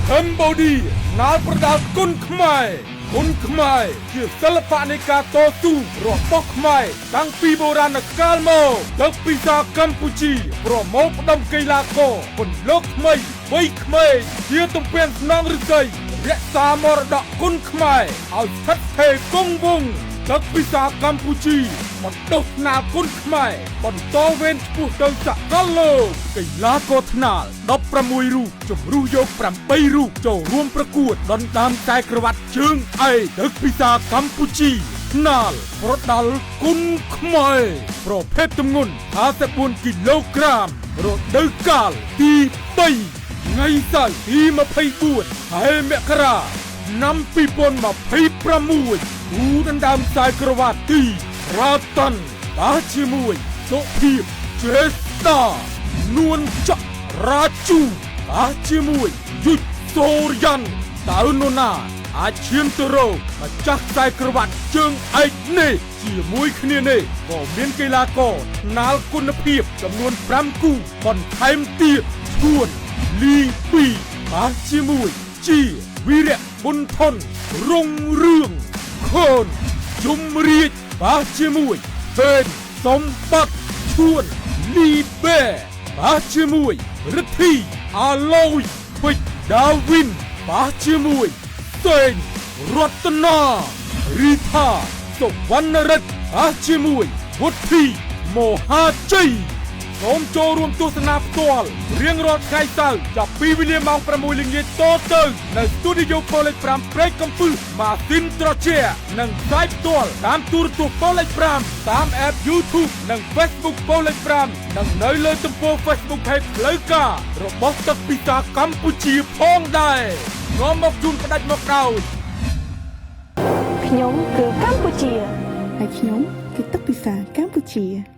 Cambodia ណាប្រដាល់គុណខ្មែរគុណខ្មែរជាសិល្បៈនៃការតស៊ូរបស់ខ្មែរតាំងពីបុរាណកាលមកទឹកពិសាកម្ពុជាប្រមូលផ្ដុំកីឡាករពន្លកថ្មីវ័យក្មេងជាទំពាំងស្នងឫស្សីរក្សាមរតកគុណខ្មែរឲ្យស្ថិតស្ថេរគង់វង្សទឹកពិសាកម្ពុជាបណ្ដុះស្នាលគុណខ្មែរបន្តវេនឆ្ពោះទៅសកលលោកកីឡាករថ្នាល16រូបជំរុះយក8រូបចូលរួមប្រកួតដណ្ដើមខ្សែក្រវ៉ាត់ជើងឯកទឹកពិសាកម្ពុជាថ្នាលប្រដាល់គុណខ្មែរប្រភេទទម្ងន់54គីឡូក្រាមរដូវកាលទី3ថ្ងៃសៅរ៍ទី24ខែមករាឆ្នាំ2026គូដណ្ដើមខ្សែក្រវ៉ាត់ទីរ៉ាតាន់បាទជាមួយសុភាព ចេស្តានួនច័ករាជូបាទជាមួយយុទ្ធសូរយ៉ាន់តើនរណាអាចឈានទៅរកម្ចាស់ខ្សែក្រវ៉ាត់ជើងឯកនេះជាមួយគ្នានេះក៏មានកីឡាករថ្នាលគុណភាពចំនួន5គូបន្ថែមទៀតឈួនលី2បាទជាមួយជាវីរៈបុនថនរុងរឿងខូនជុំរាជបាទជាមួយពេនសម្បត្តិឈួនលីបែបាទជាមួយរិទ្ធីអាឡូយពេជ្រដាវីនបាទជាមួយសេងរតនារីថាសុវណ្ណរិទ្ធបាទជាមួយវុធីមហាជ័យសូមចូលរួមទស្សនាផ្ទាល់រៀងរាល់ថ្ងៃសៅរ៍ចាប់ពីវេលាម៉ោង 6 ល្ងាចតទៅនៅស្ទូឌីយោប៉ូលេខ 5 ព្រែកកំពឹសម៉ាស៊ីនត្រជានិងផ្សាយផ្ទាល់តាមទូរទស្សន៍ប៉ូលេខ 5 តាម App YouTube និង Facebook ប៉ូលេខ 5 និងនៅលើទំព័រ Facebook Page ផ្លូវការរបស់ទឹកពិសាកម្ពុជាផងដែរនាំមកជូនផ្ដាច់មកដោយខ្ញុំគឺកម្ពុជាហើយខ្ញុំគឺទឹកពិសាកម្ពុជា